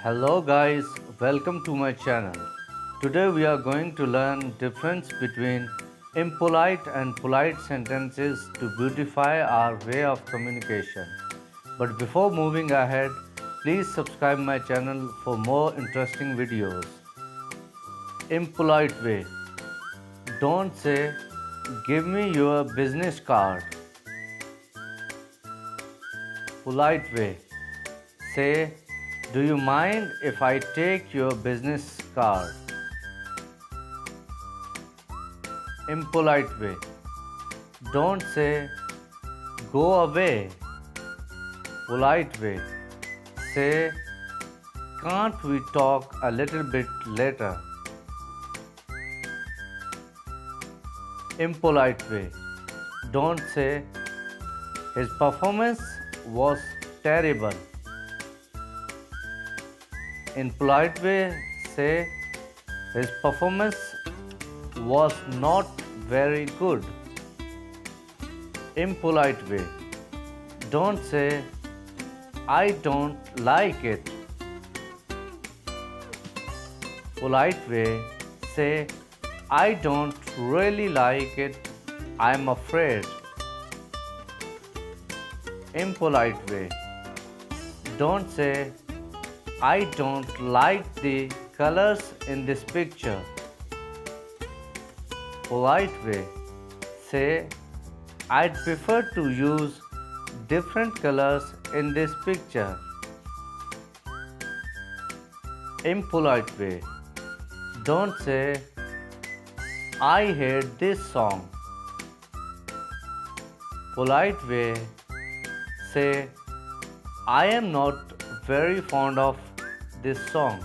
Hello guys, welcome to my channel. Today we are going to learn difference between impolite and polite sentences to beautify our way of communication. But before moving ahead, please subscribe my channel for more interesting videos. Impolite way. Don't say, "Give me your business card." Polite way. Say, "Do you mind if I take your business card?" Impolite way. Don't say, "Go away." Polite way. Say, "Can't we talk a little bit later?" Impolite way. Don't say, "His performance was terrible." In polite way, say, "His performance was not very good." Impolite way. Don't say, "I don't like it." Polite way. Say, "I don't really like it. I'm afraid." Impolite way. Don't say, "I don't like the colors in this picture." Polite way. Say, "I'd prefer to use different colors in this picture." Impolite way. Don't say, "I hate this song." Polite way. Say, "I am not very fond of this song."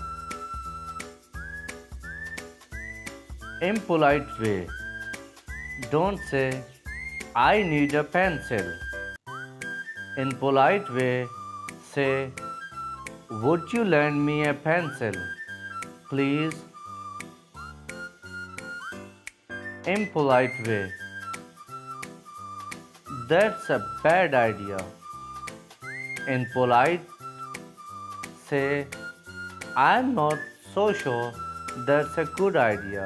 Impolite way. Don't say, "I need a pencil." In polite way, say, "Would you lend me a pencil, please?" Impolite way. That's a bad idea. In polite, say, "I'm not so sure that's a good idea."